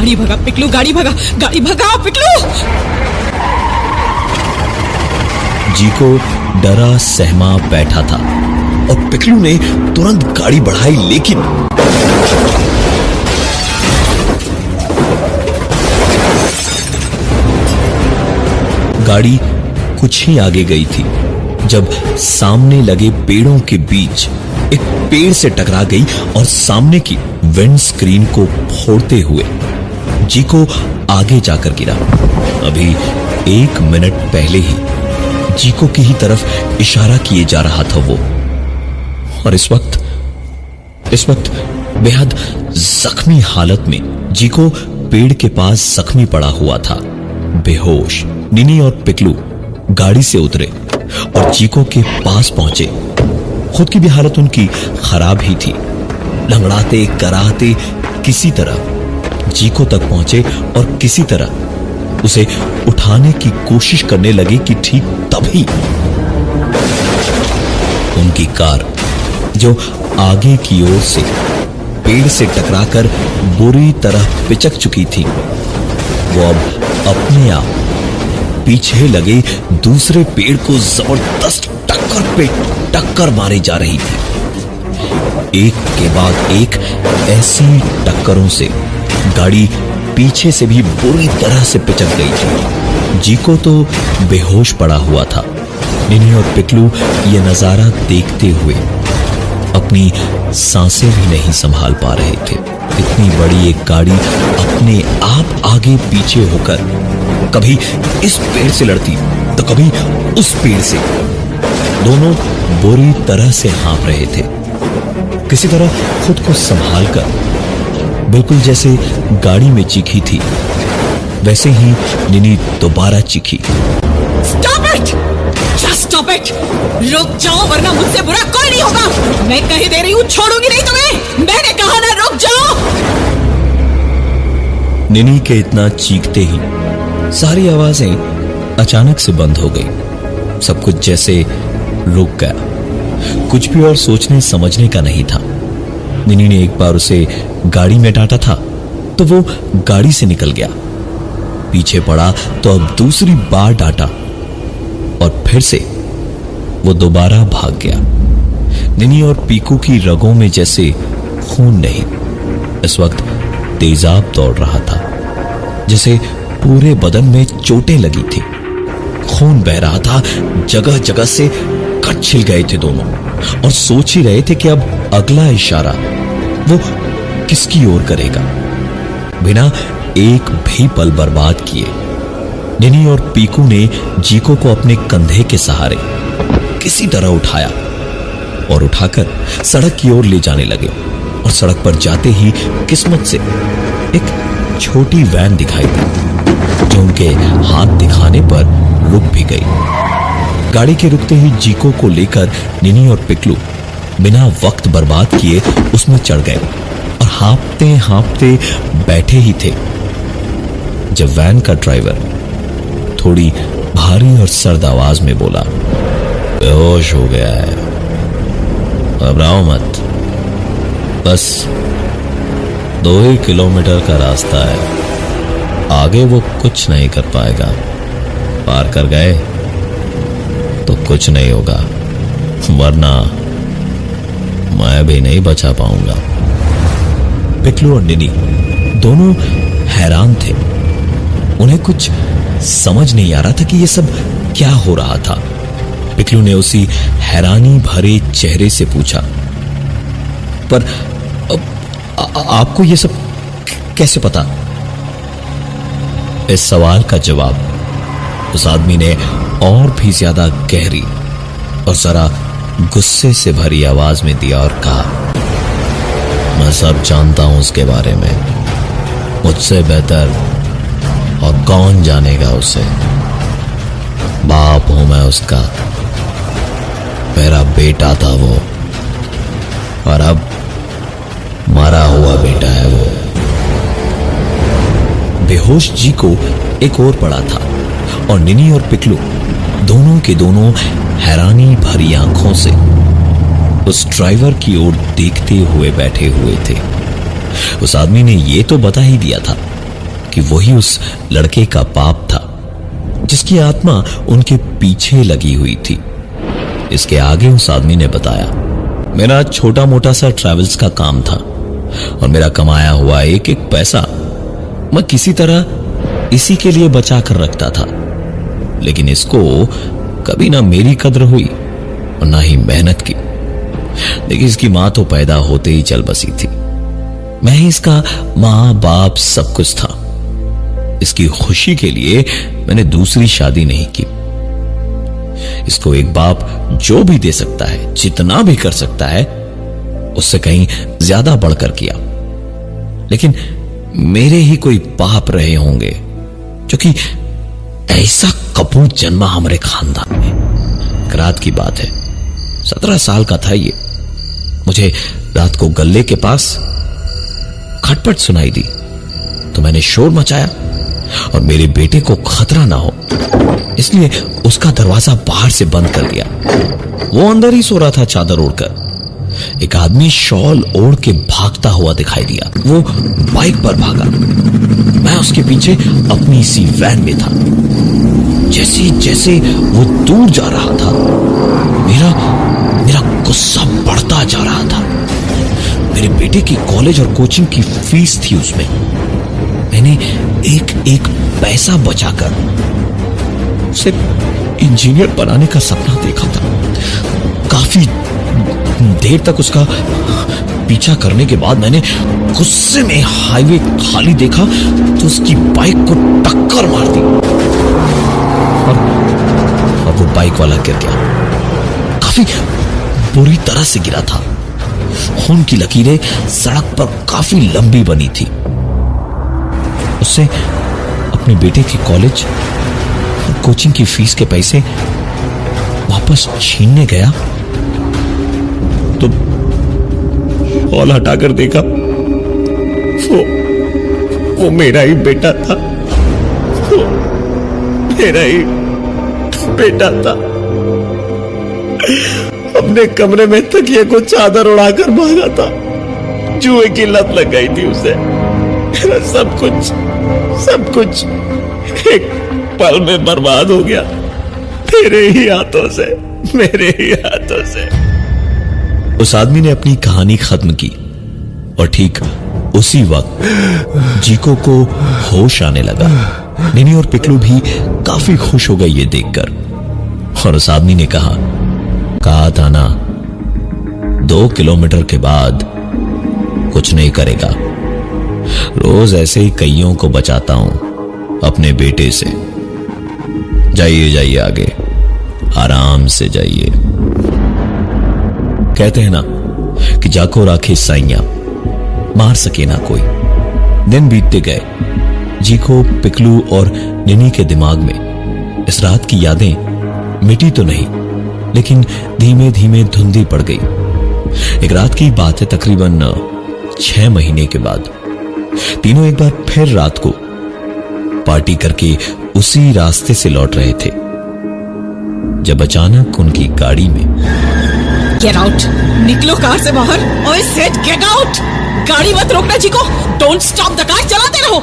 गाड़ी भगा पिकलू, गाड़ी भगा, गाड़ी भगा पिकलू। जीको डरा सहमा बैठा था और पिकलू ने तुरंत गाड़ी बढ़ाई, लेकिन गाड़ी कुछ ही आगे गई थी जब सामने लगे पेड़ों के बीच एक पेड़ से टकरा गई और सामने की विंड स्क्रीन को फोड़ते हुए जीको आगे जाकर गिरा। अभी 1 मिनट पहले ही जीको की ही तरफ इशारा किए जा रहा था वो, और इस वक्त बेहद जख्मी हालत में जीको पेड़ के पास जख्मी पड़ा हुआ था, बेहोश। निनी और पिकलू गाड़ी से उतरे और जीको के पास पहुंचे। खुद की भी हालत उनकी खराब ही थी। लंगड़ाते कराहते किसी तरह जीको तक पहुंचे और किसी तरह उसे उठाने की कोशिश करने लगे कि ठीक तभी उनकी कार, जो आगे की ओर से पेड़ से टकराकर बुरी तरह पिचक चुकी थी, वो अब अपने आप पीछे लगे दूसरे पेड़ को जबरदस्त टक्कर पे टक्कर मारी जा रही थी। एक के बाद एक ऐसी टक्करों से गाड़ी पीछे से भी बुरी तरह से पिचक गई थी। जीको तो बेहोश पड़ा हुआ था। निनी और पिकलू ये नजारा देखते हुए अपनी सांसें भी नहीं संभाल पा रहे थे। इतनी बड़ी एक गाड़ी अपने आप आगे पीछे होकर कभी इस पेड़ से लड़ती तो कभी उस पेड़ से। दोनों बुरी तरह से हाँफ रहे थे, किसी तरह खुद को संभाल कर, बिल्कुल जैसे गाड़ी में चीखी थी वैसे ही निनी दोबारा चीखी। Stop it! Just stop it! रुक जाओ वरना मुझसे बुरा कोई नहीं होगा। मैं कही दे रही हूँ, छोड़ूंगी नहीं तुम्हें। मैंने कहा ना, रुक जाओ। निनी के इतना चीखते ही सारी आवाजें अचानक से बंद हो गई। सब कुछ जैसे रुक गया। कुछ भी और सोचने समझने का नहीं था। निनी ने एक बार उसे गाड़ी में डांटा था तो वो गाड़ी से निकल गया, पीछे पड़ा तो अब दूसरी बार डांटा और फिर से वो दोबारा भाग गया। निनी और पीकू की रगों में जैसे खून नहीं, इस वक्त तेजाब दौड़ रहा था, जैसे पूरे बदन में चोटें लगी थी। खून बह रहा था, जगह जगह से कट छिल गए थे दोनों और सोच ही रहे थे कि अब अगला इशारा वो किसकी ओर करेगा। बिना एक भी पल बर्बाद किए निनी और पीकू ने जीको को अपने कंधे के सहारे किसी तरह उठाया और उठाकर सड़क की ओर ले जाने लगे। और सड़क पर जाते ही किस्मत से एक छोटी वैन दिखाई दी जो उनके हाथ दिखाने पर रुक भी गई। गाड़ी के रुकते ही जीको को लेकर निनी और पिकलू बिना वक्त बर्बाद किए उसमें चढ़ गए और हाँफते हाँफते बैठे ही थे जब वैन का ड्राइवर थोड़ी भारी और सर्द आवाज में बोला, बेहोश हो गया है, घबराओ मत, बस 2 ही किलोमीटर का रास्ता है, आगे वो कुछ नहीं कर पाएगा, पार कर गए तो कुछ नहीं होगा, वरना मैं भी नहीं बचा पाऊंगा। पिकलू और निनी दोनों हैरान थे। उन्हें कुछ समझ नहीं आ रहा था कि ये सब क्या हो रहा था। पिकलू ने उसी हैरानी भरे चेहरे से पूछा, पर आपको ये सब कैसे पता? इस सवाल का जवाब उस आदमी ने और भी ज्यादा गहरी और जरा गुस्से से भरी आवाज में दिया और कहा, मैं सब जानता हूं उसके बारे में, मुझसे बेहतर और कौन जानेगा उसे। बाप हूं मैं उसका, मेरा बेटा था वो और अब मरा हुआ बेटा है वो। बेहोश जी को एक और पड़ा था और निनी और पिकलू दोनों के दोनों हैरानी भरी आंखों से उस ड्राइवर की ओर देखते हुए बैठे हुए थे। उस आदमी ने यह तो बता ही दिया था कि वही उस लड़के का पाप था जिसकी आत्मा उनके पीछे लगी हुई थी। इसके आगे उस आदमी ने बताया, मेरा छोटा मोटा सा ट्रैवल्स का काम था और मेरा कमाया हुआ एक एक पैसा मैं किसी तरह इसी के लिए बचा कर रखता था, लेकिन इसको कभी ना मेरी कद्र हुई और ना ही मेहनत की। देखिए, इसकी मां तो पैदा होते ही चल बसी थी। मैं ही इसका मां बाप सब कुछ था। इसकी खुशी के लिए मैंने दूसरी शादी नहीं की। इसको एक बाप जो भी दे सकता है, जितना भी कर सकता है, उससे कहीं ज्यादा बढ़कर किया। लेकिन मेरे ही कोई पाप रहे होंगे, क्योंकि ऐसा कपूत जन्मा हमारे खानदान में। रात की बात है, 17 साल का था ये। मुझे रात को गल्ले के पास खटपट सुनाई दी तो मैंने शोर मचाया और मेरे बेटे को खतरा ना हो इसलिए उसका दरवाजा बाहर से बंद कर दिया। वो अंदर ही सो रहा था चादर ओढ़कर। एक आदमी शॉल ओढ़ के भागता हुआ दिखाई दिया। वो बाइक पर भागा। मैं उसके पीछे अपनी सी वैन में था। जैसे जैसे वो दूर जा रहा था, मेरा गुस्सा बढ़ता जा रहा था। मेरे बेटे की कॉलेज और कोचिंग की फीस थी उसमें। मैंने एक एक पैसा बचाकर उसे इंजीनियर बनाने का सपना देखा था। काफी देर तक उसका पीछा करने के बाद मैंने गुस्से में हाईवे खाली देखा तो उसकी बाइक को टक्कर मार दी और वो बाइक वाला गिर गया। काफी बुरी तरह से गिरा था। खून की लकीरें सड़क पर काफी लंबी बनी थी। उससे अपने बेटे के कॉलेज और कोचिंग की फीस के पैसे वापस छीनने गया तो शॉल हटाकर देखा, वो मेरा ही बेटा था। वो मेरा ही बेटा था। अपने कमरे में तकिए को चादर उड़ाकर भागा था। जुए की लत लग गई थी उसे। मेरा सब कुछ एक पल में बर्बाद हो गया। मेरे ही हाथों से। उस आदमी ने अपनी कहानी खत्म की और ठीक उसी वक्त जीको को होश आने लगा। निनी और पिकलू भी काफी खुश हो गए ये देखकर। और उस आदमी ने कहा था ना, 2 किलोमीटर के बाद कुछ नहीं करेगा। रोज ऐसे ही कईयों को बचाता हूं अपने बेटे से। जाइए आगे, आराम से जाइए। कहते हैं ना कि जाको राखे साइयां, मार सके ना कोई। दिन बीतते गए। जीको, पिकलू और निनी के दिमाग में इस रात की यादें मिटी तो नहीं, लेकिन धीमे धीमे धुंधी पड़ गई। एक रात की बात है, तकरीबन 6 महीने के बाद तीनों एक बार फिर रात को पार्टी करके उसी रास्ते से लौट रहे थे जब अचानक उनकी गाड़ी में गेट आउट। निकलो कार से बाहर। ओए सेड गेट आउट। गाड़ी मत रोकना जीको। Don't stop the car. चलाते रहो।